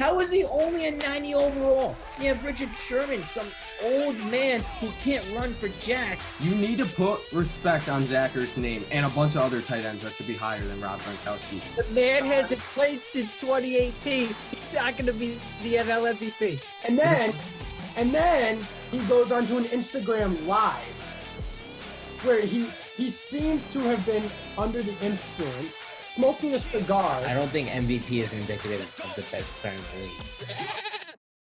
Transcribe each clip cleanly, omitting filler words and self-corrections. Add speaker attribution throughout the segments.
Speaker 1: How is he only a 90 overall? You have Richard Sherman, some old man who can't run for jack.
Speaker 2: You need to put respect on Zach Ertz's name and a bunch of other tight ends that should be higher than Rob Gronkowski.
Speaker 3: The man hasn't played since 2018. He's not going to be the NL MVP.
Speaker 4: And then he goes onto an Instagram live where he seems to have been under the influence, smoking a cigar.
Speaker 1: I don't think MVP is indicative of the best player in the league.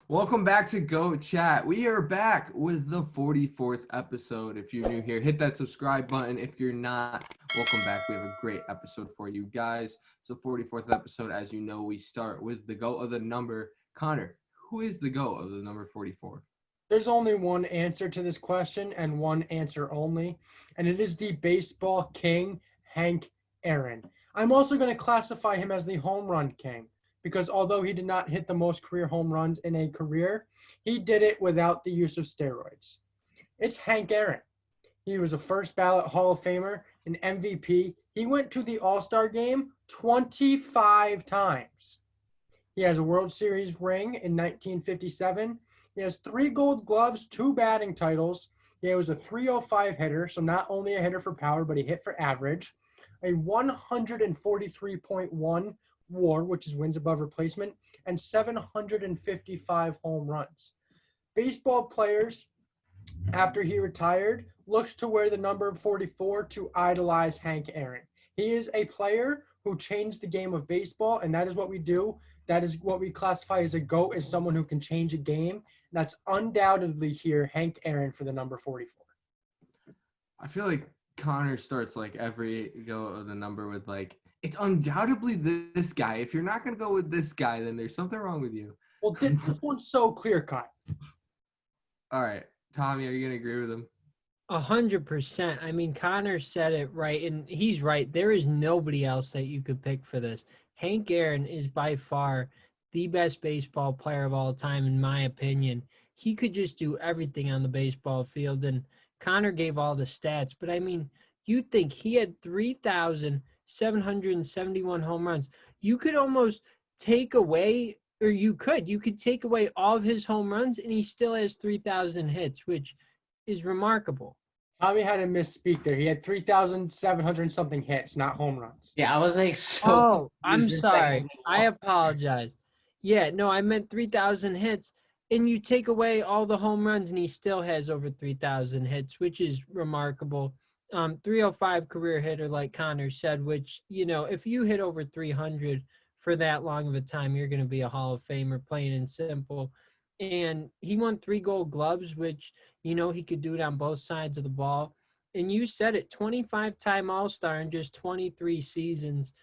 Speaker 2: Welcome back to Go Chat. We are back with the 44th episode. If you're new here, hit that subscribe button. If you're not, welcome back. We have a great episode for you guys. It's the 44th episode. As you know, we start with the GOAT of the number. Connor, who is the GOAT of the number 44?
Speaker 4: There's only one answer to this question and one answer only, and it is the baseball king, Hank Aaron. I'm also going to classify him as the home run king because although he did not hit the most career home runs in a career, he did it without the use of steroids. It's Hank Aaron. He was a first ballot Hall of Famer, an MVP. He went to the All-Star game 25 times. He has a World Series ring in 1957. He has 3 gold gloves, 2 batting titles. He was a .305 hitter, so not only a hitter for power, but he hit for average. A 143.1 WAR, which is wins above replacement, and 755 home runs. Baseball players, after he retired, looked to wear the number 44 to idolize Hank Aaron. He is a player who changed the game of baseball, and that is what we do. That is what we classify as a GOAT, as someone who can change a game. That's undoubtedly here, Hank Aaron for the number 44.
Speaker 2: I feel like Connor starts like every go of the number with like, it's undoubtedly this guy. If you're not going to go with this guy, then there's something wrong with you.
Speaker 4: Well, this one's so clear-cut.
Speaker 2: All right. Tommy, are you going to agree with him?
Speaker 3: 100%. I mean, Connor said it right, and he's right. There is nobody else that you could pick for this. Hank Aaron is by far the best baseball player of all time, in my opinion. He could just do everything on the baseball field, and Connor gave all the stats. But, I mean, you think he had 3,771 home runs. You could almost take away, or you could take away all of his home runs, and he still has 3,000 hits, which is remarkable.
Speaker 4: Tommy had to misspeak there. He had 3,700 something hits, not home runs.
Speaker 1: Yeah, I was like,
Speaker 3: oh, I'm sorry. I apologize. Yeah, no, I meant 3,000 hits, and you take away all the home runs, and he still has over 3,000 hits, which is remarkable. 305 career hitter, like Connor said, which, you know, if you hit over 300 for that long of a time, you're going to be a Hall of Famer, plain and simple. And he won 3 gold gloves, which, you know, he could do it on both sides of the ball. And you said it, 25-time All-Star in just 23 seasons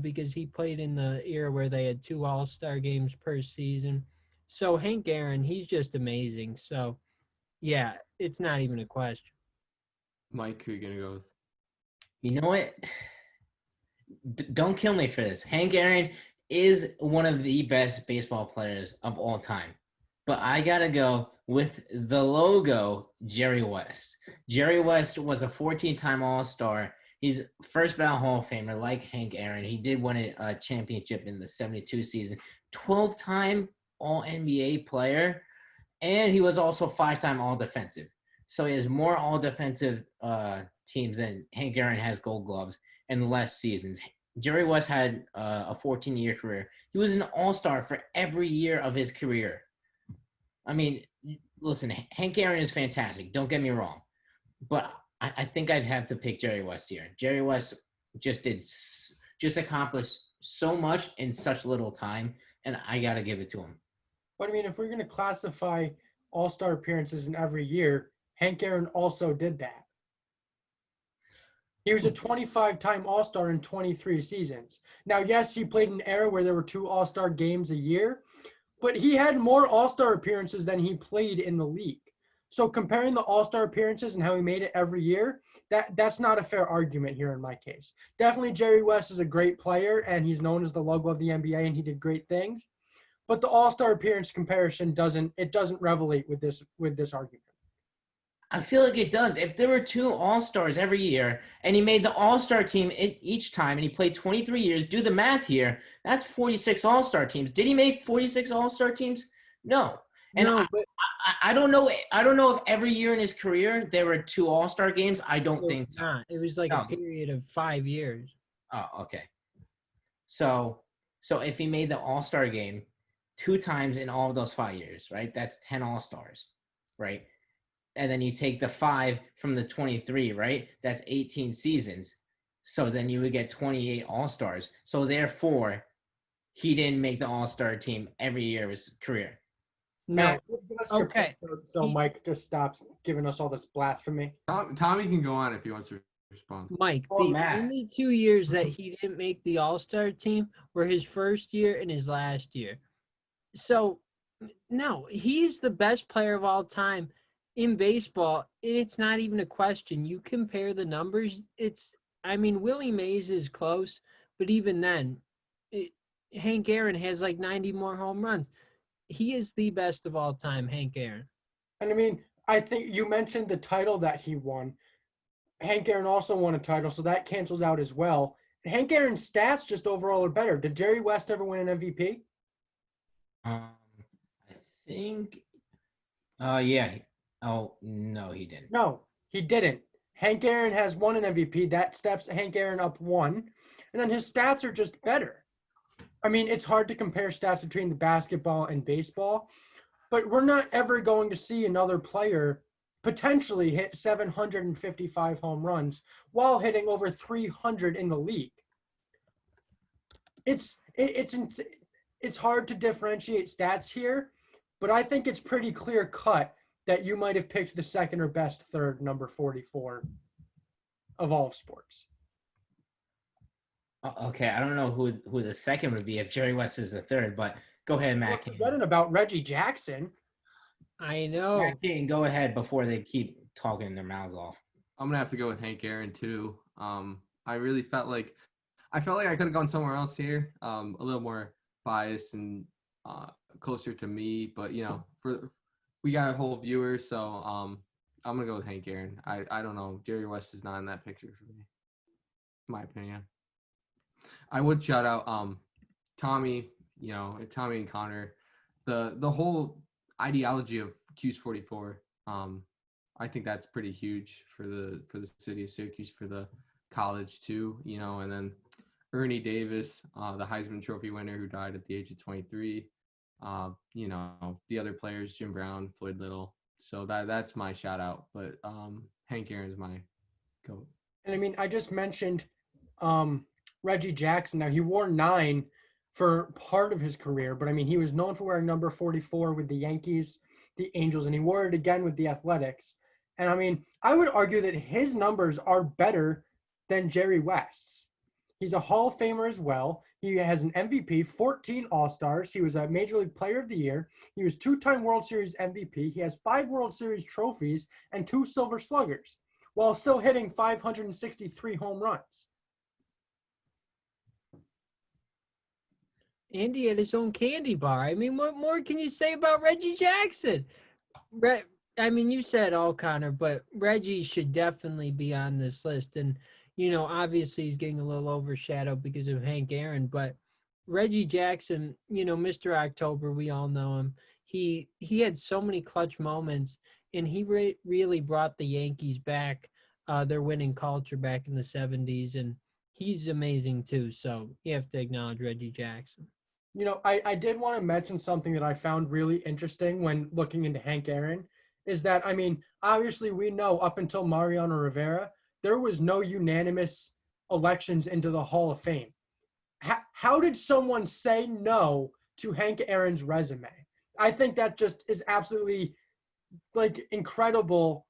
Speaker 3: because he played in the era where they had 2 All-Star games per season. So Hank Aaron, he's just amazing. So, yeah, it's not even a question.
Speaker 2: Mike, who are you going to go with?
Speaker 1: you know what? Don't kill me for this. Hank Aaron is one of the best baseball players of all time. But I got to go with the logo, Jerry West. Jerry West was a 14-time All-Star. He's first ballot Hall of Famer like Hank Aaron. He did win a championship in the 72 season. 12-time All-NBA player. And he was also 5-time All-Defensive. So he has more All-Defensive teams than Hank Aaron has Gold Gloves and less seasons. Jerry West had a 14-year career. He was an All-Star for every year of his career. I mean, listen, Hank Aaron is fantastic. Don't get me wrong. But I think I'd have to pick Jerry West here. Jerry West just accomplished so much in such little time, and I got to give it to him.
Speaker 4: But, I mean, if we're going to classify All-Star appearances in every year, Hank Aaron also did that. He was a 25-time All-Star in 23 seasons. Now, yes, he played in an era where there were 2 All-Star games a year, but he had more All-Star appearances than he played in the league. So comparing the All-Star appearances and how he made it every year, that's not a fair argument here in my case. Definitely Jerry West is a great player, and he's known as the logo of the NBA, and he did great things. But the All-Star appearance comparison doesn't revelate with this argument.
Speaker 1: I feel like it does. If there were 2 All-Stars every year and he made the All-Star team each time and he played 23 years, do the math here, that's 46 All-Star teams. Did he make 46 All-Star teams? No. And
Speaker 3: No, but
Speaker 1: I don't know. I don't know if every year in his career there were 2 All-Star games. I don't think so.
Speaker 3: not. It was like
Speaker 1: No.
Speaker 3: a period of 5 years.
Speaker 1: Oh, okay. So if he made the All-Star game 2 times in all of those 5 years, right? That's 10 All-Stars, right? And then you take the 5 from the 23, right? That's 18 seasons. So then you would get 28 All-Stars. So therefore, he didn't make the All-Star team every year of his career.
Speaker 3: No.
Speaker 4: Matt, give us your
Speaker 3: Okay.
Speaker 4: point so Mike just stops giving us all this blasphemy.
Speaker 2: Tommy can go on if he wants to respond.
Speaker 3: Mike,
Speaker 1: Oh,
Speaker 3: the
Speaker 1: Matt.
Speaker 3: only 2 years that he didn't make the All-Star team were his first year and his last year. So, no, he's the best player of all time in baseball. It's not even a question. You compare the numbers. Willie Mays is close, but even then, Hank Aaron has like 90 more home runs. He is the best of all time, Hank Aaron.
Speaker 4: And I mean, I think you mentioned the title that he won. Hank Aaron also won a title, so that cancels out as well. Hank Aaron's stats just overall are better. Did Jerry West ever win an MVP?
Speaker 1: I think. Yeah. Oh no, he didn't.
Speaker 4: No, he didn't. Hank Aaron has won an MVP. That steps Hank Aaron up 1. And then his stats are just better. I mean, it's hard to compare stats between the basketball and baseball, but we're not ever going to see another player potentially hit 755 home runs while hitting over 300 in the league. It's hard to differentiate stats here, but I think it's pretty clear cut that you might have picked the second or best third, number 44 of all of sports.
Speaker 1: Okay, I don't know who the second would be if Jerry West is the third, but go ahead, Matt.
Speaker 4: Forgetting about Reggie Jackson.
Speaker 3: I know.
Speaker 1: Matt King, go ahead before they keep talking their mouths off.
Speaker 2: I'm gonna have to go with Hank Aaron too. I really felt like I could have gone somewhere else here. A little more biased and closer to me, but we got a whole viewer, so I'm gonna go with Hank Aaron. I don't know. Jerry West is not in that picture for me. In my opinion. I would shout out Tommy, Tommy and Connor. The whole ideology of Q's 44. I think that's pretty huge for the city of Syracuse, for the college too, and then Ernie Davis, the Heisman Trophy winner who died at the age of 23. The other players, Jim Brown, Floyd Little. So that's my shout out. But Hank Aaron's my goat.
Speaker 4: And I mean, I just mentioned Reggie Jackson. Now, he wore 9 for part of his career, but I mean, he was known for wearing number 44 with the Yankees, the Angels, and he wore it again with the Athletics. And I mean, I would argue that his numbers are better than Jerry West's. He's a Hall of Famer as well. He has an MVP, 14 All-Stars. He was a Major League Player of the Year. He was 2-time World Series MVP. He has 5 World Series trophies and 2 Silver Sluggers, while still hitting 563 home runs.
Speaker 3: And he had his own candy bar. I mean, what more can you say about Reggie Jackson? You said all, Connor, but Reggie should definitely be on this list. And, obviously he's getting a little overshadowed because of Hank Aaron, but Reggie Jackson, Mr. October, we all know him. He had so many clutch moments, and he really brought the Yankees back, their winning culture back in the 70s, and he's amazing too. So you have to acknowledge Reggie Jackson.
Speaker 4: I did want to mention something that I found really interesting when looking into Hank Aaron is that, I mean, obviously we know up until Mariano Rivera, there was no unanimous elections into the Hall of Fame. How did someone say no to Hank Aaron's resume? I think that just is absolutely incredibly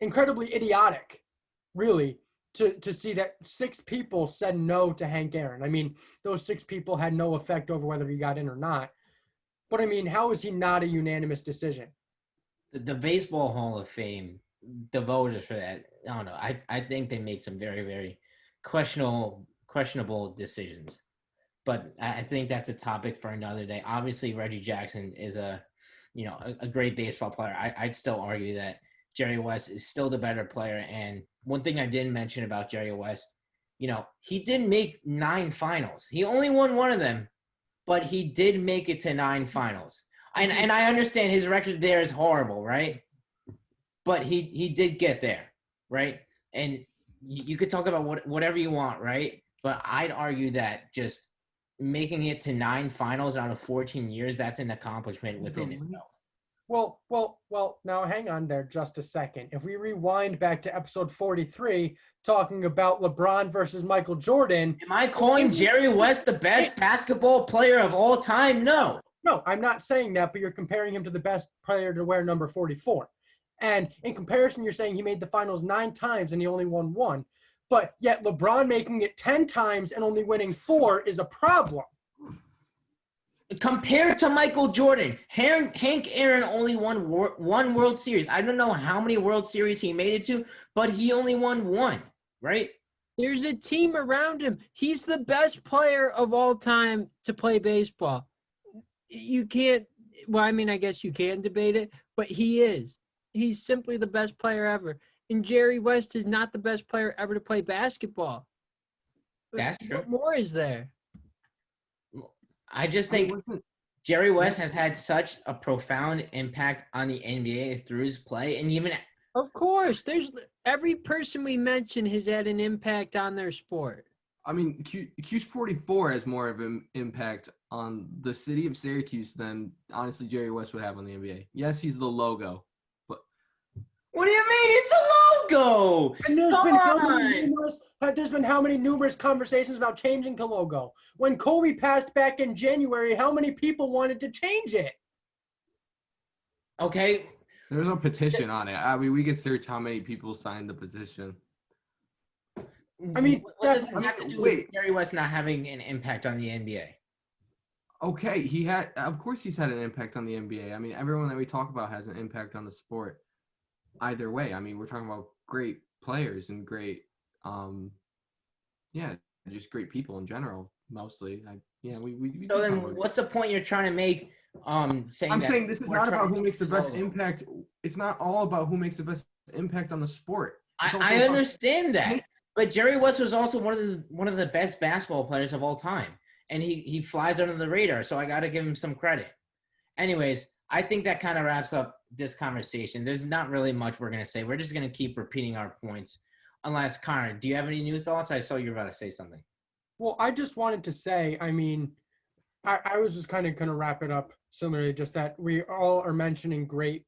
Speaker 4: idiotic, really, to see that 6 people said no to Hank Aaron. I mean, those 6 people had no effect over whether he got in or not. But I mean, how is he not a unanimous decision?
Speaker 1: The Baseball Hall of Fame, the voters for that, I don't know. I think they make some very, very questionable decisions. But I think that's a topic for another day. Obviously, Reggie Jackson is a great baseball player. I'd still argue that Jerry West is still the better player. And one thing I didn't mention about Jerry West, he did make 9 finals. He only won one of them, but he did make it to 9 finals. And I understand his record there is horrible, right? But he did get there, right? And you could talk about whatever you want, right? But I'd argue that just making it to 9 finals out of 14 years, that's an accomplishment within itself.
Speaker 4: Well, now hang on there just a second. If we rewind back to episode 43, talking about LeBron versus Michael Jordan.
Speaker 1: Am I calling Jerry West the best basketball player of all time? No.
Speaker 4: No, I'm not saying that, but you're comparing him to the best player to wear number 44. And in comparison, you're saying he made the finals 9 times and he only won 1. But yet LeBron making it 10 times and only winning 4 is a problem.
Speaker 1: Compared to Michael Jordan, Hank Aaron only won one World Series. I don't know how many World Series he made it to, but he only won 1, right?
Speaker 3: There's a team around him. He's the best player of all time to play baseball. You can't, well, I mean, I guess you can debate it, but he is. He's simply the best player ever. And Jerry West is not the best player ever to play basketball.
Speaker 1: That's true.
Speaker 3: What more is there?
Speaker 1: I just think Jerry West has had such a profound impact on the NBA through his play. And even
Speaker 3: of course, there's every person we mention has had an impact on their sport.
Speaker 2: I mean, Q44 has more of an impact on the city of Syracuse than, honestly, Jerry West would have on the NBA. Yes, he's the logo, but
Speaker 1: what do you mean? He's the logo.
Speaker 4: And there's been how many numerous conversations about changing to logo. When Kobe passed back in January, how many people wanted to change it?
Speaker 1: Okay.
Speaker 2: There's a petition on it. I mean, we could search how many people signed the petition.
Speaker 4: I mean,
Speaker 1: what does that have to do with Jerry West not having an impact on the NBA?
Speaker 2: Okay, of course he's had an impact on the NBA. I mean, everyone that we talk about has an impact on the sport. Either way, I mean, we're talking about great players and great, just great people in general, mostly.
Speaker 1: So then, what's the point you're trying to make?
Speaker 2: I'm saying this is not about who makes the best impact. It's not all about who makes the best impact on the sport.
Speaker 1: I understand that. But Jerry West was also one of the best basketball players of all time, and he flies under the radar. So I got to give him some credit. Anyways, I think that kind of wraps up this conversation. There's not really much we're gonna say. We're just gonna keep repeating our points. Unless Connor, do you have any new thoughts? I saw you were about to say something.
Speaker 4: Well, I just wanted to say, I mean, I was just kind of going to wrap it up similarly, just that we all are mentioning great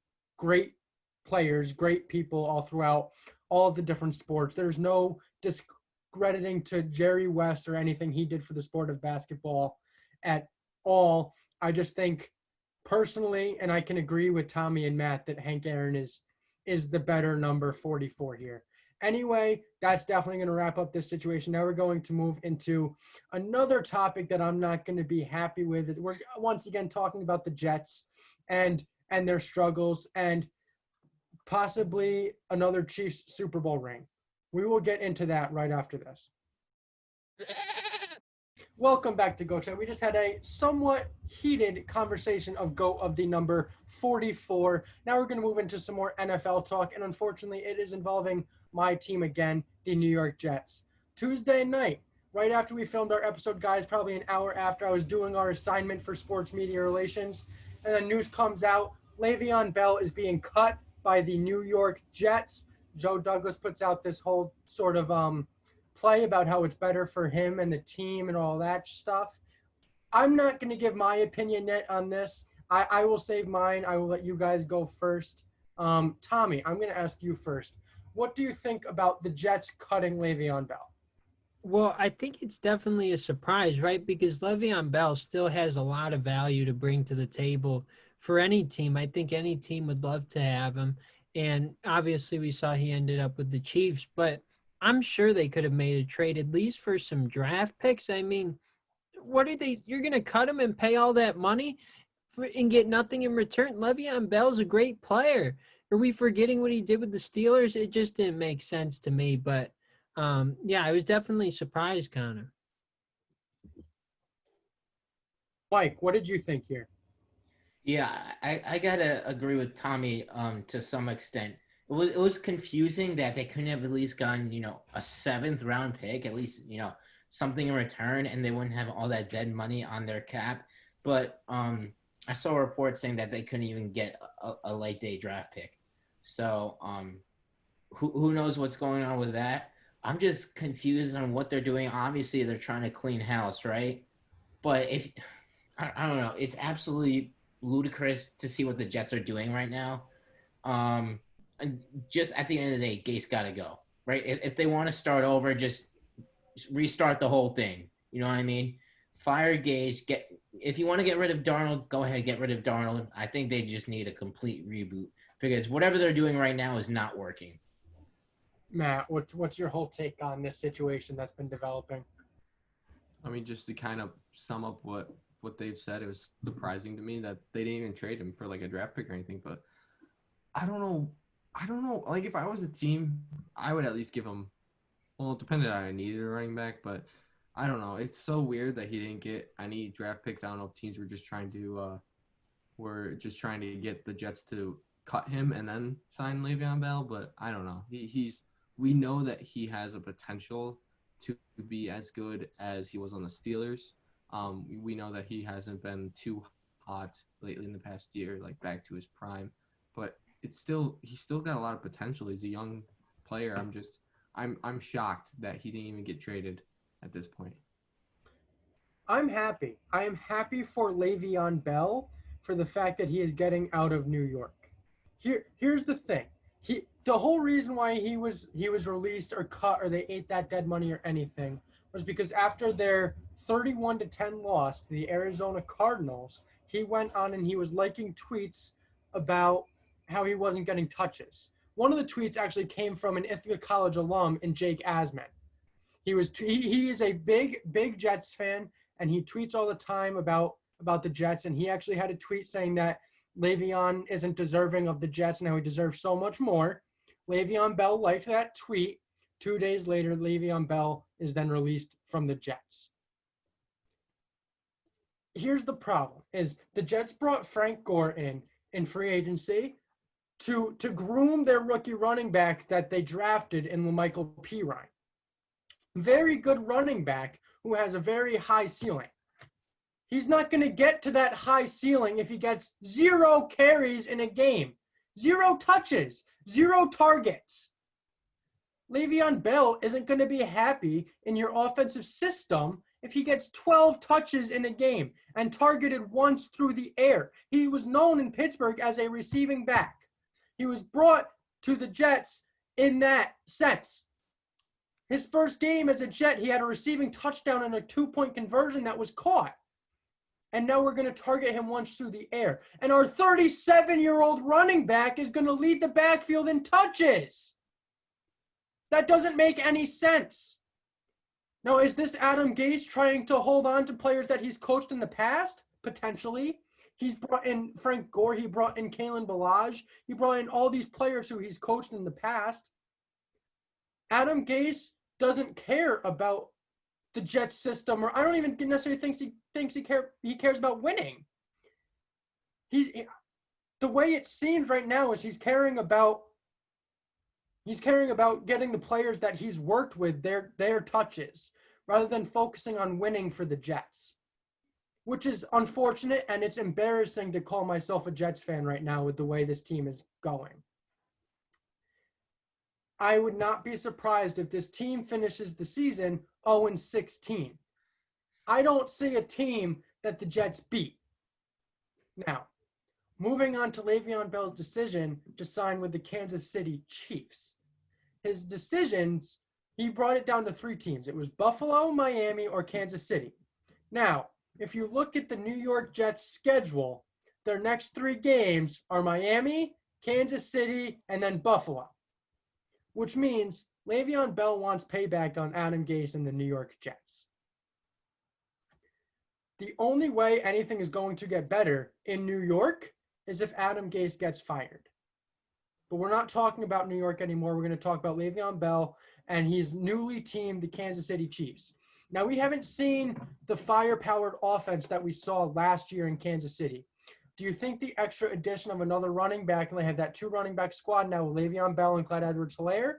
Speaker 4: players, great people all throughout all of the different sports. There's no discrediting to Jerry West or anything he did for the sport of basketball at all. I just think personally, and I can agree with Tommy and Matt, that Hank Aaron is the better number 44 here. Anyway, that's definitely going to wrap up this situation. Now we're going to move into another topic that I'm not going to be happy with. We're once again talking about the Jets and their struggles and possibly another Chiefs Super Bowl ring. We will get into that right after this. Welcome back to Go Chat. We just had a somewhat heated conversation of GOAT of the number 44. Now we're going to move into some more NFL talk, and unfortunately it is involving my team again, the New York Jets. Tuesday night, right after we filmed our episode, guys, probably an hour after I was doing our assignment for sports media relations, and then news comes out, Le'Veon Bell is being cut by the New York Jets. Joe Douglas puts out this whole sort of play about how it's better for him and the team and all that stuff. I'm not going to give my opinion yet on this. I will save mine. I will let you guys go first. Tommy, I'm going to ask you first. What do you think about the Jets cutting Le'Veon Bell?
Speaker 3: Well, I think it's definitely a surprise, right? Because Le'Veon Bell still has a lot of value to bring to the table for any team. I think any team would love to have him. And obviously we saw he ended up with the Chiefs, but I'm sure they could have made a trade at least for some draft picks. I mean, you're going to cut him and pay all that money and get nothing in return? Le'Veon Bell's a great player. Are we forgetting what he did with the Steelers? It just didn't make sense to me. But, I was definitely surprised, Connor.
Speaker 4: Mike, what did you think here?
Speaker 1: Yeah, I got to agree with Tommy to some extent. it was confusing that they couldn't have at least gotten, a 7th-round pick, at least, something in return, and they wouldn't have all that dead money on their cap. But I saw a report saying that they couldn't even get a late day draft pick. So who knows what's going on with that? I'm just confused on what they're doing. Obviously, they're trying to clean house, right? But if I don't know, it's absolutely ludicrous to see what the Jets are doing right now. And just at the end of the day, Gase got to go, right? If they want to start over, just restart the whole thing. You know what I mean? Fire Gase. If you want to get rid of Darnold, go ahead, get rid of Darnold. I think they just need a complete reboot because whatever they're doing right now is not working.
Speaker 4: Matt, what's your whole take on this situation that's been developing?
Speaker 2: I mean, just to kind of sum up what they've said, it was surprising to me that they didn't even trade him for like a draft pick or anything. But I don't know. Like if I was a team, I would at least give him. Well, it depended on I needed a running back, but I don't know. It's so weird that he didn't get any draft picks. I don't know if teams were just trying to get the Jets to cut him and then sign Le'Veon Bell. But I don't know. We know that he has a potential to be as good as he was on the Steelers. We know that he hasn't been too hot lately in the past year, like back to his prime. But he's still got a lot of potential. He's a young player. I'm shocked that he didn't even get traded at this point.
Speaker 4: I'm happy. I am happy for Le'Veon Bell for the fact that he is getting out of New York. Here's the thing. The whole reason why he was released or cut or they ate that dead money or anything was because after their 31-10 loss to the Arizona Cardinals, he went on and he was liking tweets about how he wasn't getting touches. One of the tweets actually came from an Ithaca College alum in Jake Asman. He is a big Jets fan, and he tweets all the time about the Jets, and he actually had a tweet saying that Le'Veon isn't deserving of the Jets and how he deserves so much more. Le'Veon Bell liked that tweet. 2 days later, Le'Veon Bell is then released from the Jets. Here's the problem, is the Jets brought Frank Gore in free agency to groom their rookie running back that they drafted in LaMichael Pirine. Very good running back who has a very high ceiling. He's not going to get to that high ceiling if he gets 0 carries in a game, 0 touches, 0 targets. Le'Veon Bell isn't going to be happy in your offensive system if he gets 12 touches in a game and targeted once through the air. He was known in Pittsburgh as a receiving back. He was brought to the Jets in that sense. His first game as a Jet, he had a receiving touchdown and a 2-point conversion that was caught. And now we're going to target him once through the air. And our 37-year-old running back is going to lead the backfield in touches. That doesn't make any sense. Now, is this Adam Gase trying to hold on to players that he's coached in the past? Potentially. He's brought in Frank Gore. He brought in Kalen Ballage. He brought in all these players who he's coached in the past. Adam Gase doesn't care about the Jets system, or I don't even necessarily think he cares about winning. The way it seems right now is he's caring about getting the players that he's worked with their touches rather than focusing on winning for the Jets, which is unfortunate, and it's embarrassing to call myself a Jets fan right now with the way this team is going. I would not be surprised if this team finishes the season 0-16. I don't see a team that the Jets beat. Now, moving on to Le'Veon Bell's decision to sign with the Kansas City Chiefs. His decisions, he brought it down to 3 teams. It was Buffalo, Miami, or Kansas City. Now, if you look at the New York Jets schedule, their next 3 games are Miami, Kansas City, and then Buffalo, which means Le'Veon Bell wants payback on Adam Gase and the New York Jets. The only way anything is going to get better in New York is if Adam Gase gets fired. But we're not talking about New York anymore. We're going to talk about Le'Veon Bell and he's newly teamed the Kansas City Chiefs. Now, we haven't seen the fire-powered offense that we saw last year in Kansas City. Do you think the extra addition of another running back, and they have that 2 running back squad now with Le'Veon Bell and Clyde Edwards-Helaire,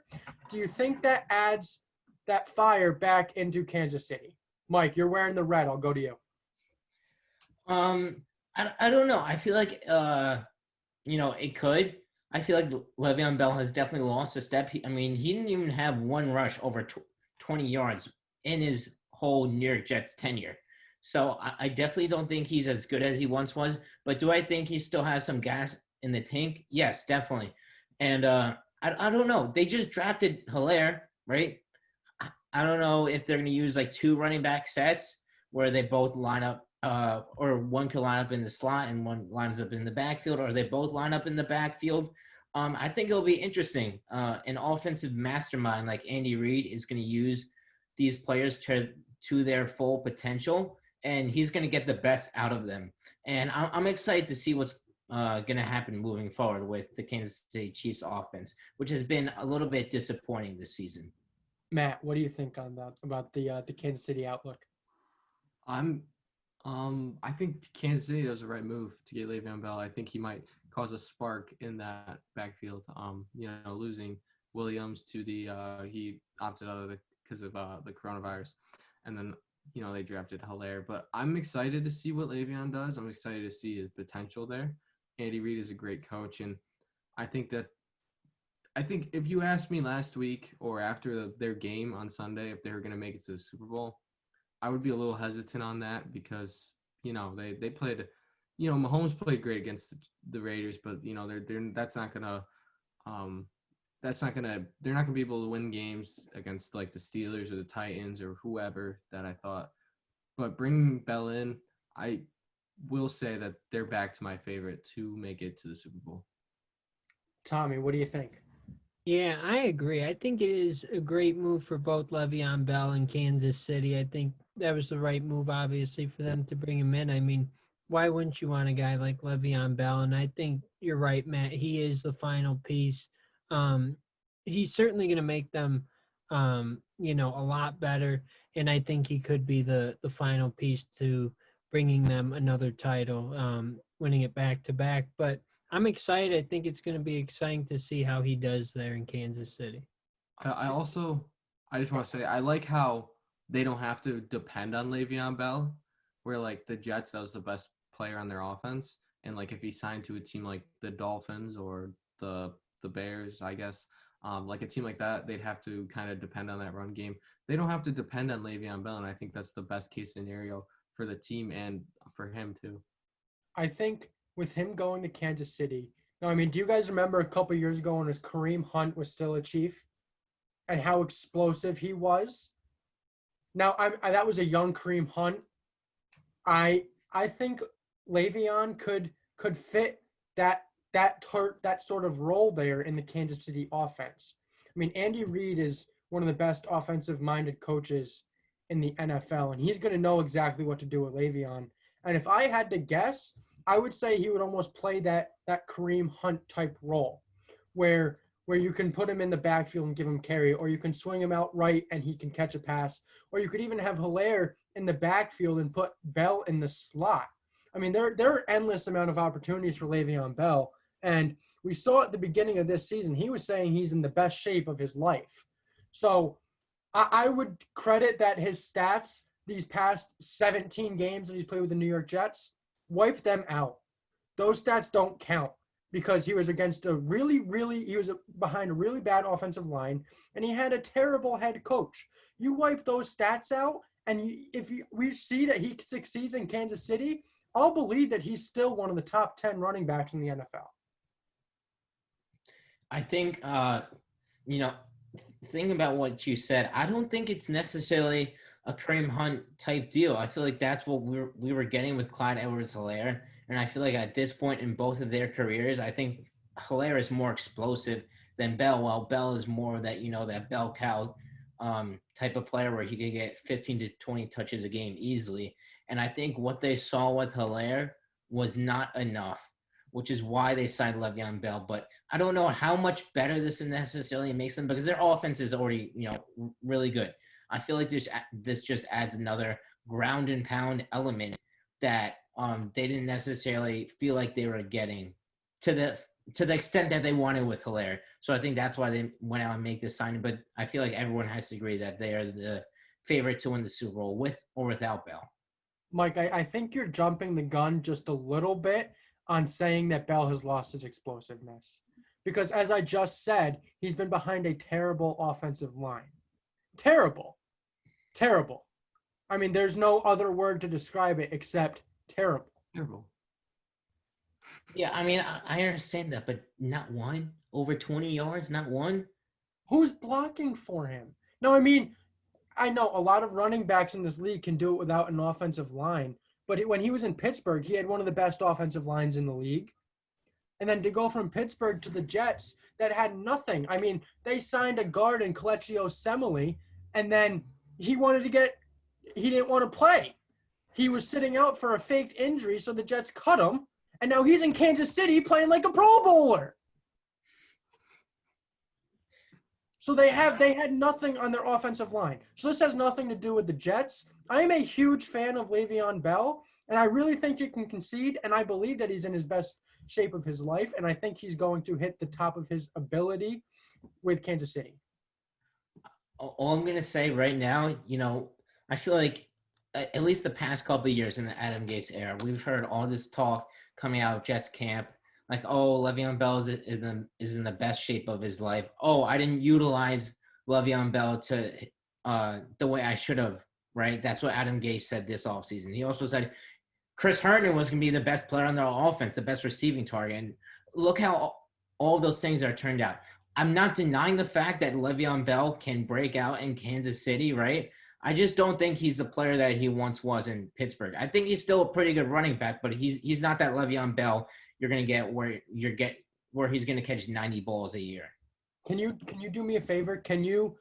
Speaker 4: do you think that adds that fire back into Kansas City? Mike, you're wearing the red. I'll go to you.
Speaker 1: I don't know. I feel like it could. I feel like Le'Veon Bell has definitely lost a step. He didn't even have one rush over 20 yards in his whole New York Jets tenure. So I definitely don't think he's as good as he once was. But do I think he still has some gas in the tank? Yes, definitely. And I don't know. They just drafted Helaire, right? I don't know if they're going to use like 2 running back sets where they both line up, or one could line up in the slot and one lines up in the backfield, or they both line up in the backfield. I think it'll be interesting. An offensive mastermind like Andy Reid is going to use these players to their full potential, and he's going to get the best out of them. And I'm excited to see what's going to happen moving forward with the Kansas City Chiefs offense, which has been a little bit disappointing this season.
Speaker 4: Matt, what do you think on that about the Kansas City outlook?
Speaker 2: I think Kansas City does the right move to get Le'Veon Bell. I think he might cause a spark in that backfield. Losing Williams to he opted out of because of the coronavirus, and then they drafted Helaire. But I'm excited to see what Le'Veon does. I'm excited to see his potential there. Andy Reid is a great coach, and I think if you asked me last week or after their game on Sunday if they were going to make it to the Super Bowl, I would be a little hesitant on that because, they played, Mahomes played great against the Raiders, but, they're not gonna be able to win games against like the Steelers or the Titans or whoever that I thought. But bringing Bell in, I will say that they're back to my favorite to make it to the Super Bowl.
Speaker 4: Tommy, what do you think?
Speaker 3: Yeah, I agree. I think it is a great move for both Le'Veon Bell and Kansas City. I think that was the right move, obviously, for them to bring him in. I mean, why wouldn't you want a guy like Le'Veon Bell? And I think you're right, Matt. He is the final piece. He's certainly going to make them, a lot better. And I think he could be the final piece to bringing them another title, winning it back to back. But I'm excited. I think it's going to be exciting to see how he does there in Kansas City.
Speaker 2: I just want to say, I like how they don't have to depend on Le'Veon Bell, where like the Jets, that was the best player on their offense. And like if he signed to a team like the Dolphins or the Bears, I guess, like a team like that, they'd have to kind of depend on that run game. They don't have to depend on Le'Veon Bell, and I think that's the best case scenario for the team and for him too.
Speaker 4: I think with him going to Kansas City. Now, do you guys remember a couple of years ago when Kareem Hunt was still a Chief and how explosive he was? Now, that was a young Kareem Hunt. I think Le'Veon could fit that sort of role there in the Kansas City offense. Andy Reid is one of the best offensive-minded coaches in the NFL, and he's going to know exactly what to do with Le'Veon. And if I had to guess, I would say he would almost play that Kareem Hunt type role where you can put him in the backfield and give him carry, or you can swing him out right and he can catch a pass, or you could even have Helaire in the backfield and put Bell in the slot. There are endless amount of opportunities for Le'Veon Bell, and we saw at the beginning of this season, he was saying he's in the best shape of his life. So I would credit that his stats these past 17 games that he's played with the New York Jets, wipe them out. Those stats don't count because he was against he was behind a really bad offensive line, and he had a terrible head coach. You wipe those stats out, and if we see that he succeeds in Kansas City, I'll believe that he's still one of the top 10 running backs in the NFL.
Speaker 1: I think, thinking about what you said, I don't think it's necessarily a Kareem Hunt type deal. I feel like that's what we were getting with Clyde Edwards-Helaire. And I feel like at this point in both of their careers, I think Helaire is more explosive than Bell, while Bell is more that, that bell cow type of player where he could get 15 to 20 touches a game easily. And I think what they saw with Helaire was not enough, which is why they signed Le'Veon Bell. But I don't know how much better this necessarily makes them because their offense is already, really good. I feel like this just adds another ground and pound element that they didn't necessarily feel like they were getting to the extent that they wanted with Hilaire. So I think that's why they went out and make this signing. But I feel like everyone has to agree that they are the favorite to win the Super Bowl with or without Bell.
Speaker 4: Mike, I think you're jumping the gun just a little bit on saying that Bell has lost his explosiveness. Because as I just said, he's been behind a terrible offensive line. Terrible. Terrible. I mean, there's no other word to describe it except terrible.
Speaker 2: Terrible.
Speaker 1: Yeah, I mean, I understand that, but not one over 20 yards, not one.
Speaker 4: Who's blocking for him? No, I mean, I know a lot of running backs in this league can do it without an offensive line. But when he was in Pittsburgh, he had one of the best offensive lines in the league. And then to go from Pittsburgh to the Jets that had nothing. I mean, they signed a guard in Kelechi Osemele, and then he didn't want to play. He was sitting out for a faked injury, so the Jets cut him. And now he's in Kansas City playing like a Pro Bowler. So they had nothing on their offensive line. So this has nothing to do with the Jets. I am a huge fan of Le'Veon Bell, and I really think he can concede, and I believe that he's in his best shape of his life, and I think he's going to hit the top of his ability with Kansas City.
Speaker 1: All I'm going to say right now, I feel like at least the past couple of years in the Adam Gase era, we've heard all this talk coming out of Jets camp, like, oh, Le'Veon Bell is in the best shape of his life. Oh, I didn't utilize Le'Veon Bell to the way I should have, right? That's what Adam Gase said this offseason. He also said Chris Herndon was going to be the best player on their offense, the best receiving target. And look how all those things are turned out. I'm not denying the fact that Le'Veon Bell can break out in Kansas City, right? I just don't think he's the player that he once was in Pittsburgh. I think he's still a pretty good running back, but he's not that Le'Veon Bell you're going to get where he's going to catch 90 balls a year.
Speaker 4: Can you do me a favor? Can you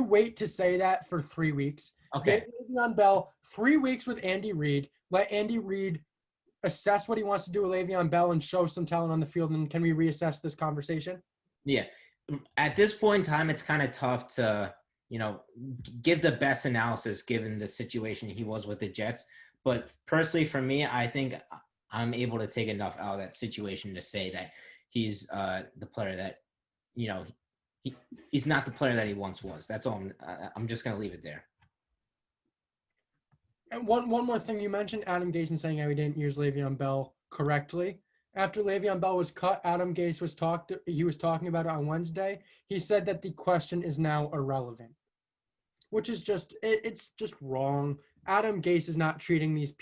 Speaker 4: wait to say that for 3 weeks?
Speaker 1: Okay.
Speaker 4: Get Le'Veon Bell 3 weeks with Andy Reid. Let Andy Reid assess what he wants to do with Le'Veon Bell and show some talent on the field, and can we reassess this conversation?
Speaker 1: Yeah. At this point in time, it's kind of tough to, give the best analysis given the situation he was with the Jets. But personally, for me, I think I'm able to take enough out of that situation to say that he's the player that, he's not the player that he once was. That's all. I'm just going to leave it there.
Speaker 4: And one more thing, you mentioned Adam Gase saying how he didn't use Le'Veon Bell correctly. After Le'Veon Bell was cut, Adam Gase was talking about it on Wednesday. He said that the question is now irrelevant, which is it's just wrong. Adam Gase is not treating these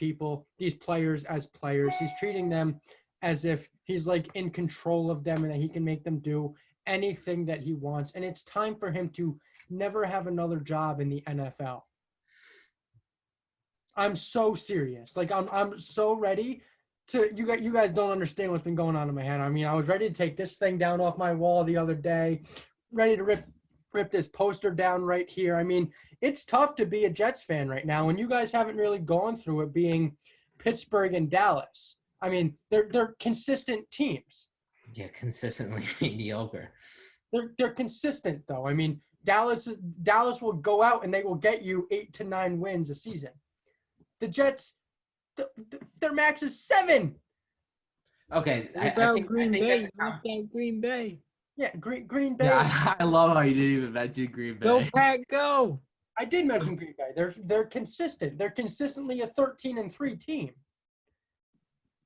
Speaker 4: players as players. He's treating them as if he's like in control of them and that he can make them do anything that he wants. And it's time for him to never have another job in the NFL. I'm so serious. Like I'm so ready to, you guys don't understand what's been going on in my head. I mean, I was ready to take this thing down off my wall the other day, ready to rip this poster down right here. I mean, it's tough to be a Jets fan right now, and you guys haven't really gone through it being Pittsburgh and Dallas. I mean, they're consistent teams.
Speaker 1: Yeah, consistently mediocre.
Speaker 4: They're consistent though. I mean, Dallas will go out and they will get you 8 to 9 wins a season. The Jets, their max is 7.
Speaker 1: Okay, I think
Speaker 3: Green Bay.
Speaker 1: that's
Speaker 3: Green Bay.
Speaker 4: Yeah, Green Bay.
Speaker 2: Yeah, I love how you didn't even mention Green Bay.
Speaker 3: Go Pack, go!
Speaker 4: I did mention Green Bay. They're consistent. They're consistently a 13-3 team.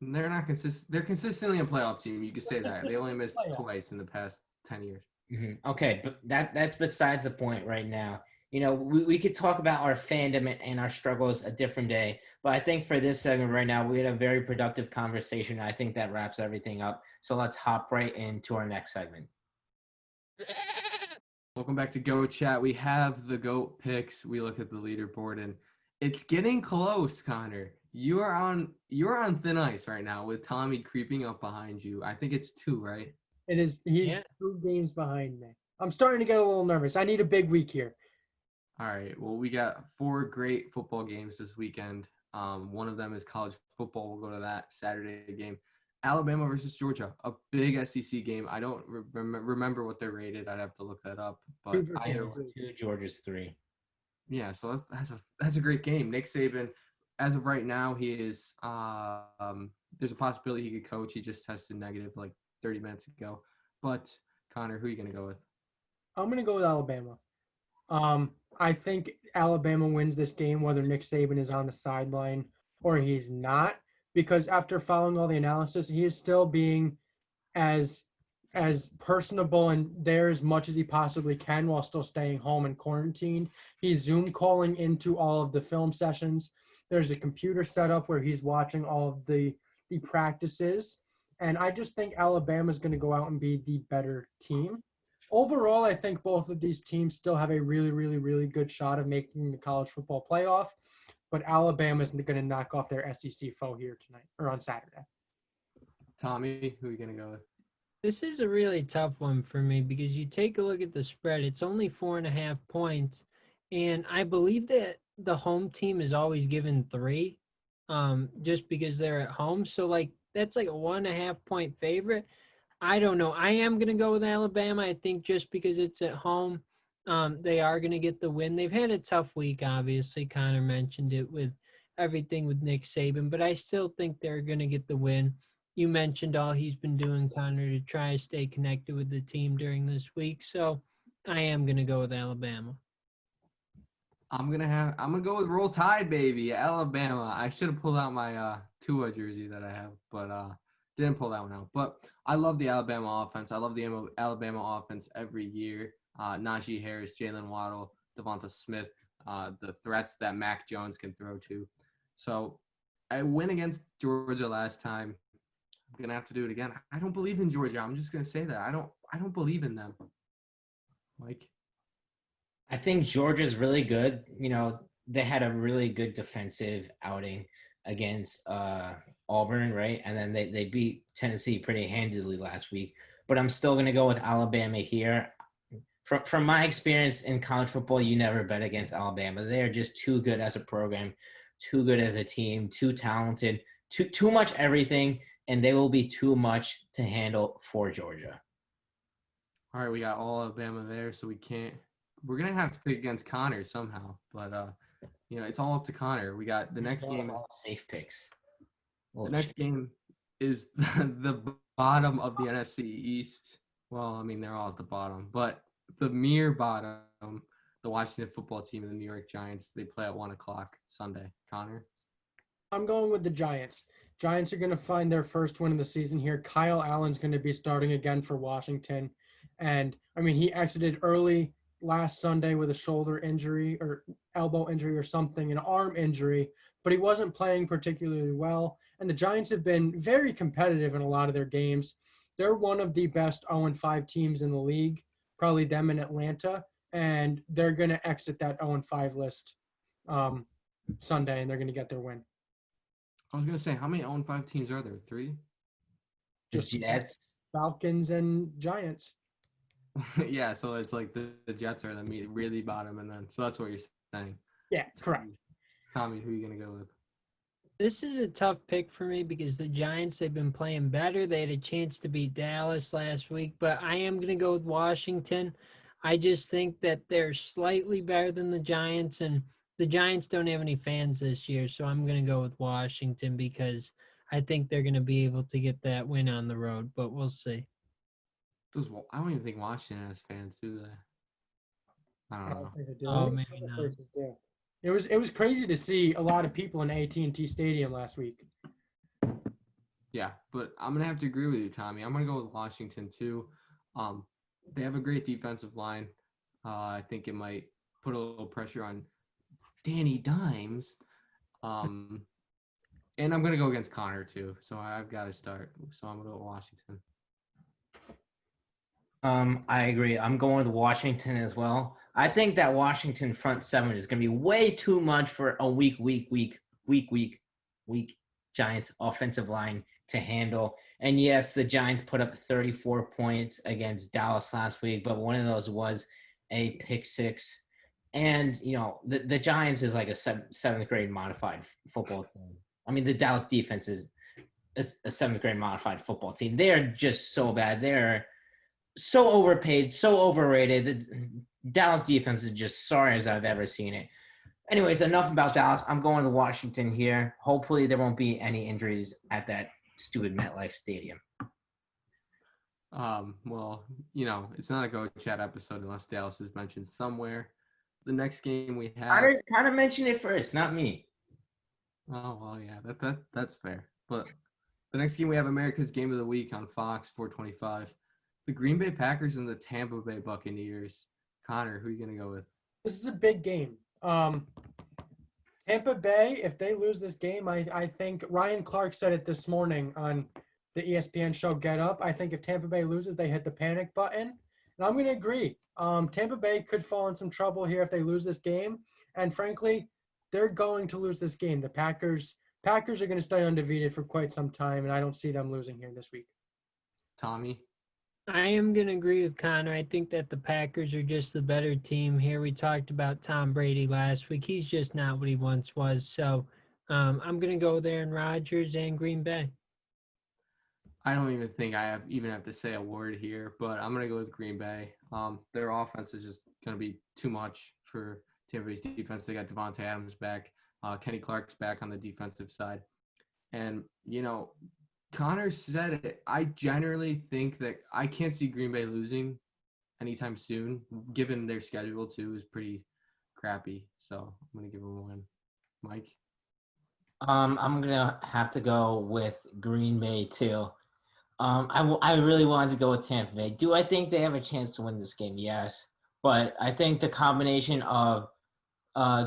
Speaker 2: They're not consistent. They're consistently a playoff team. You could say that. They only missed twice in the past 10 years.
Speaker 1: Mm-hmm. Okay, but that's besides the point right now. We could talk about our fandom and our struggles a different day, but I think for this segment right now, we had a very productive conversation. I think that wraps everything up. So let's hop right into our next segment.
Speaker 2: Welcome back to Go Chat. We have the GOAT picks. We look at the leaderboard, and it's getting close, Connor. You are on thin ice right now with Tommy creeping up behind you. I think it's 2, right?
Speaker 4: It is. He's 2 games behind me. I'm starting to get a little nervous. I need a big week here.
Speaker 2: All right. Well, we got 4 great football games this weekend. One of them is college football. We'll go to that Saturday game. Alabama versus Georgia, a big SEC game. I don't remember what they're rated. I'd have to look that up. But
Speaker 1: 2, Georgia's 3.
Speaker 2: Yeah, so that's a great game. Nick Saban as of right now, he is. There's a possibility he could coach. He just tested negative like 30 minutes ago. But Connor, who are you gonna go with?
Speaker 4: I'm going to go with Alabama. I think Alabama wins this game, whether Nick Saban is on the sideline or he's not, because after following all the analysis, he is still being as personable and there as much as he possibly can while still staying home and quarantined. He's Zoom calling into all of the film sessions. There's a computer set up where he's watching all of the practices. And I just think Alabama's going to go out and be the better team. Overall, I think both of these teams still have a really, really, really good shot of making the college football playoff. But Alabama's going to knock off their SEC foe here tonight or on Saturday.
Speaker 2: Tommy, who are you gonna go with?
Speaker 3: This is a really tough one for me because you take a look at the spread. It's only 4.5 points. And I believe that the home team is always given 3 just because they're at home. So, like, that's like a 1.5 point favorite. I don't know. I am going to go with Alabama. I think just because it's at home, they are going to get the win. They've had a tough week, obviously. Connor mentioned it with everything with Nick Saban, but I still think they're going to get the win. You mentioned all he's been doing, Connor, to try to stay connected with the team during this week. So I am going to go with Alabama.
Speaker 2: I'm gonna go with Roll Tide, baby, Alabama. I should have pulled out my Tua jersey that I have, but didn't pull that one out. But I love the Alabama offense. I love the Alabama offense every year. Najee Harris, Jalen Waddle, Devonta Smith, the threats that Mac Jones can throw to. So I win against Georgia last time. I'm gonna have to do it again. I don't believe in Georgia. I'm just gonna say that. I don't believe in them. Mike.
Speaker 1: I think Georgia's really good. You know, they had a really good defensive outing against Auburn, right? And then they beat Tennessee pretty handily last week. But I'm still going to go with Alabama here. From my experience in college football, you never bet against Alabama. They are just too good as a program, too good as a team, too talented, too much everything, and they will be too much to handle for Georgia.
Speaker 2: All right, we got all Alabama there, so we're going to have to pick against Connor somehow. But, it's all up to Connor. We got the next game.
Speaker 1: Safe picks.
Speaker 2: The next game is the bottom of the NFC East. Well, I mean, they're all at the bottom, but the mere bottom, the Washington football team and the New York Giants, they play at 1 o'clock Sunday. Connor?
Speaker 4: I'm going with the Giants. Giants are going to find their first win of the season here. Kyle Allen's going to be starting again for Washington. And, I mean, he exited early last Sunday with a shoulder injury or elbow injury or something, an arm injury, but he wasn't playing particularly well. And the Giants have been very competitive in a lot of their games. They're one of the best 0-5 teams in the league, probably them in Atlanta, and they're going to exit that 0-5 list Sunday, and they're going to get their win.
Speaker 2: I was going to say, how many 0-5 teams are there? 3?
Speaker 1: Just Jets,
Speaker 4: Falcons, and Giants.
Speaker 2: Yeah, so it's like the Jets are the really bottom, and then so that's what you're saying.
Speaker 4: Yeah, correct.
Speaker 2: Tommy, who are you going to go with?
Speaker 3: This is a tough pick for me because the Giants, they've been playing better. They had a chance to beat Dallas last week, but I am going to go with Washington. I just think that they're slightly better than the Giants, and the Giants don't have any fans this year, so I'm going to go with Washington because I think they're going to be able to get that win on the road, but we'll see.
Speaker 2: I don't even think Washington has fans, do they? I don't know.
Speaker 3: Oh, maybe not.
Speaker 4: It was crazy to see a lot of people in AT&T Stadium last week.
Speaker 2: Yeah, but I'm gonna have to agree with you, Tommy. I'm gonna go with Washington too. They have a great defensive line. I think it might put a little pressure on Danny Dimes. And I'm gonna go against Connor too. So I've got to start. So I'm gonna go with Washington.
Speaker 1: I agree. I'm going with Washington as well. I think that Washington front seven is going to be way too much for a weak Giants offensive line to handle. And yes, the Giants put up 34 points against Dallas last week, but one of those was a pick six. And, the Giants is like a seventh grade modified football team. I mean, the Dallas defense is a seventh grade modified football team. They're just so bad. They're so overpaid, so overrated. The Dallas defense is just sorry as I've ever seen it. Anyways, enough about Dallas. I'm going to Washington here. Hopefully, there won't be any injuries at that stupid MetLife Stadium.
Speaker 2: Well, it's not a Go Chat episode unless Dallas is mentioned somewhere. The next game we have.
Speaker 1: Kind of mention it first, not me.
Speaker 2: Oh well, yeah, that's fair. But the next game we have America's Game of the Week on Fox 425. The Green Bay Packers and the Tampa Bay Buccaneers. Connor, who are you gonna go with?
Speaker 4: This is a big game. Tampa Bay, if they lose this game, I think Ryan Clark said it this morning on the ESPN show Get Up. I think if Tampa Bay loses, they hit the panic button. And I'm going to agree. Tampa Bay could fall in some trouble here if they lose this game. And frankly, they're going to lose this game. The Packers are going to stay undefeated for quite some time, and I don't see them losing here this week.
Speaker 2: Tommy?
Speaker 3: I am going to agree with Connor. I think that the Packers are just the better team here. We talked about Tom Brady last week. He's just not what he once was. So I'm going to go with Aaron Rodgers and Green Bay.
Speaker 2: I don't even think I have to say a word here, but I'm going to go with Green Bay. Their offense is just going to be too much for Tampa Bay's defense. They got Devontae Adams back. Kenny Clark's back on the defensive side. And, Connor said it. I generally think that I can't see Green Bay losing anytime soon, given their schedule, too, is pretty crappy. So I'm going to give them a win. Mike?
Speaker 1: I'm going to have to go with Green Bay, too. I really wanted to go with Tampa Bay. Do I think they have a chance to win this game? Yes. But I think the combination of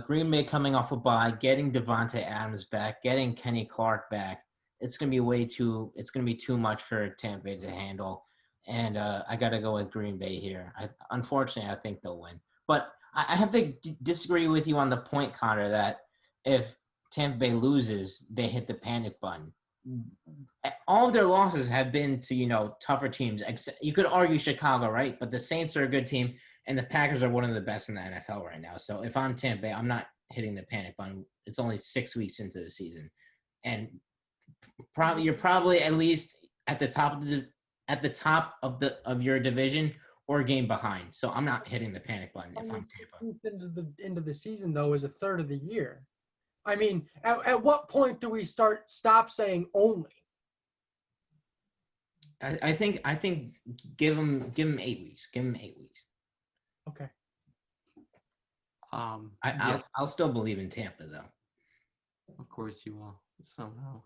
Speaker 1: Green Bay coming off a bye, getting Devontae Adams back, getting Kenny Clark back, it's going to be too much for Tampa Bay to handle. And I got to go with Green Bay here. Unfortunately, I think they'll win. But I have to disagree with you on the point, Connor, that if Tampa Bay loses, they hit the panic button. All of their losses have been to, tougher teams. You could argue Chicago, right? But the Saints are a good team, and the Packers are one of the best in the NFL right now. So if I'm Tampa Bay, I'm not hitting the panic button. It's only 6 weeks into the season. And you're probably at least at the top of your division or a game behind. So I'm not hitting the panic button if I'm Tampa.
Speaker 4: Into the season, though, is a third of the year. I mean, at what point do we stop saying only?
Speaker 1: I think give them 8 weeks. Give them 8 weeks.
Speaker 4: Okay.
Speaker 1: I'll still believe in Tampa though.
Speaker 2: Of course you will somehow.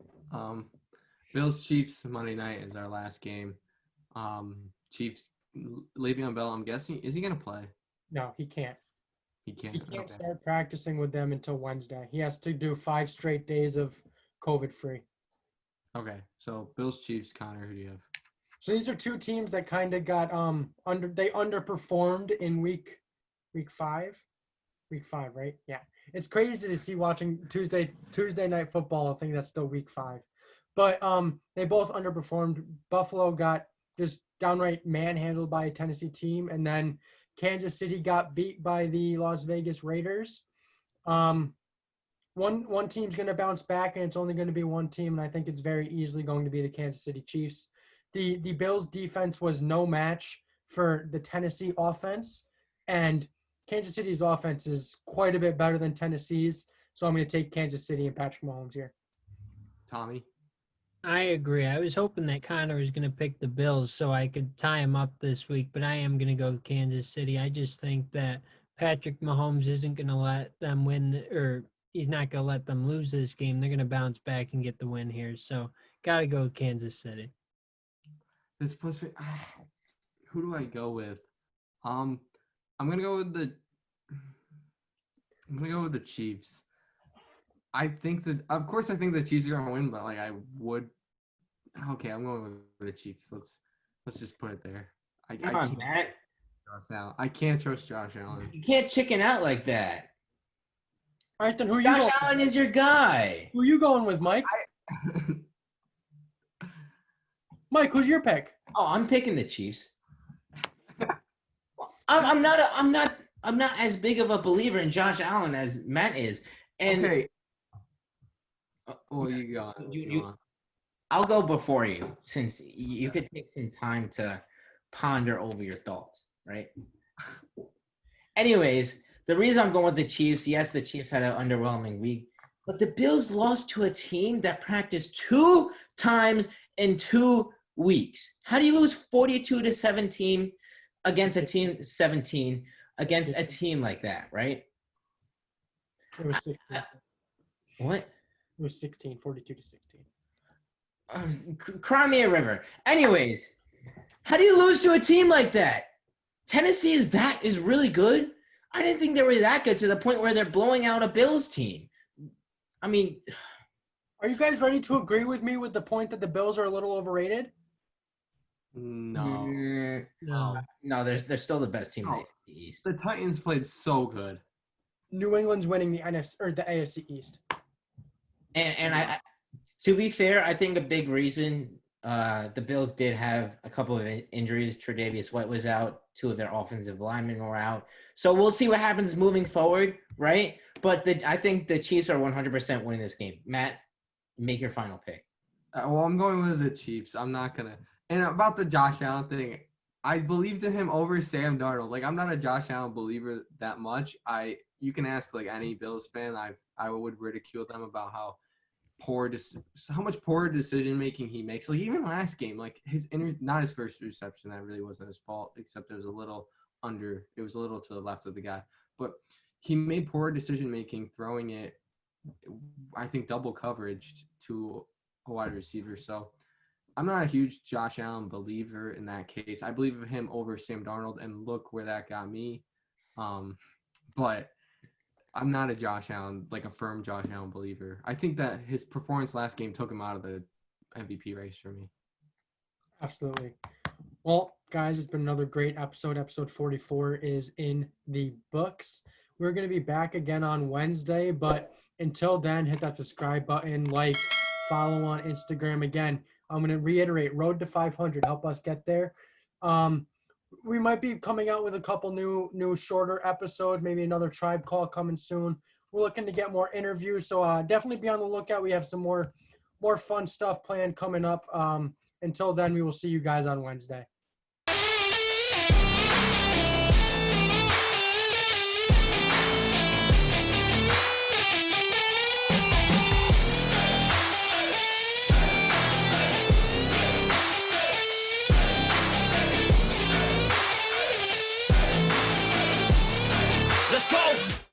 Speaker 2: Bills Chiefs Monday night is our last game. Chiefs Le'Veon Bell. I'm guessing, is he gonna play?
Speaker 4: No, he can't.
Speaker 2: He can't.
Speaker 4: He can't
Speaker 2: Okay.
Speaker 4: start practicing with them until Wednesday. He has to do 5 straight days of COVID-free.
Speaker 2: Okay, so Bills Chiefs. Connor, who do you have?
Speaker 4: So these are two teams that kind of got they underperformed in week 5. Week 5, right? Yeah. It's crazy to see watching Tuesday night football. I think that's still week 5. But they both underperformed. Buffalo got just downright manhandled by a Tennessee team, and then Kansas City got beat by the Las Vegas Raiders. One team's going to bounce back, and it's only going to be one team, and I think it's very easily going to be the Kansas City Chiefs. The Bills' defense was no match for the Tennessee offense, and Kansas City's offense is quite a bit better than Tennessee's, so I'm going to take Kansas City and Patrick Mahomes here.
Speaker 2: Tommy?
Speaker 3: I agree. I was hoping that Connor was going to pick the Bills so I could tie him up this week, but I am going to go with Kansas City. I just think that Patrick Mahomes isn't going to let them win, or he's not going to let them lose this game. They're going to bounce back and get the win here. So got to go with Kansas City.
Speaker 2: This plus, who do I go with? I'm gonna go with the Chiefs. I think the Chiefs are gonna win, but I'm going with the Chiefs. Let's just put it there. I can't trust Josh Allen.
Speaker 1: You can't chicken out like that.
Speaker 4: All right, then who are you
Speaker 1: Josh
Speaker 4: going
Speaker 1: Allen
Speaker 4: with?
Speaker 1: is your guy.
Speaker 4: Who are you going with, Mike? Mike, who's your pick?
Speaker 1: Oh, I'm picking the Chiefs. I'm not as big of a believer in Josh Allen as Matt is. And
Speaker 2: okay. Well, you go on.
Speaker 1: I'll go before you, since you could take some time to ponder over your thoughts, right? Anyways, the reason I'm going with the Chiefs, yes, the Chiefs had an underwhelming week, but the Bills lost to a team that practiced 2 times in 2 weeks. How do you lose 42-17 against a team 17 against a team like that, right?
Speaker 4: It was 16.
Speaker 1: What?
Speaker 4: It was 16, 42-16.
Speaker 1: Cry me a river. Anyways, how do you lose to a team like that? Tennessee is really good. I didn't think they were that good to the point where they're blowing out a Bills team. I mean,
Speaker 4: Are you guys ready to agree with me with the point that the Bills are a little overrated?
Speaker 2: No.
Speaker 1: no, they're still the best team in
Speaker 2: No.
Speaker 1: the East.
Speaker 2: The Titans played so good.
Speaker 4: New England's winning the NFC or the AFC East.
Speaker 1: And I to be fair, I think a big reason the Bills did have a couple of injuries. Tre'Davious White was out. 2 of their offensive linemen were out. So we'll see what happens moving forward, right? But I think the Chiefs are 100% winning this game. Matt, make your final pick.
Speaker 2: Well, I'm going with the Chiefs. I'm not going to. And about the Josh Allen thing, I believed in him over Sam Darnold. Like, I'm not a Josh Allen believer that much. You can ask, like, any Bills fan. I would ridicule them about how much poor decision making he makes. Like, even last game, like not his first reception, that really wasn't his fault, except it was a little to the left of the guy. But he made poor decision making throwing it, I think, double coverage to a wide receiver. So I'm not a huge Josh Allen believer in that case. I believe in him over Sam Darnold, and look where that got me. But I'm not a Josh Allen, like a firm Josh Allen believer. I think that his performance last game took him out of the MVP race for me.
Speaker 4: Absolutely. Well, guys, it's been another great episode. Episode 44 is in the books. We're going to be back again on Wednesday, but until then, hit that subscribe button, like, follow on Instagram. Again, I'm going to reiterate, road to 500. Help us get there. We might be coming out with a couple new shorter episodes, maybe another Tribe Call coming soon. We're looking to get more interviews, so definitely be on the lookout. We have some more fun stuff planned coming up. Until then, we will see you guys on Wednesday.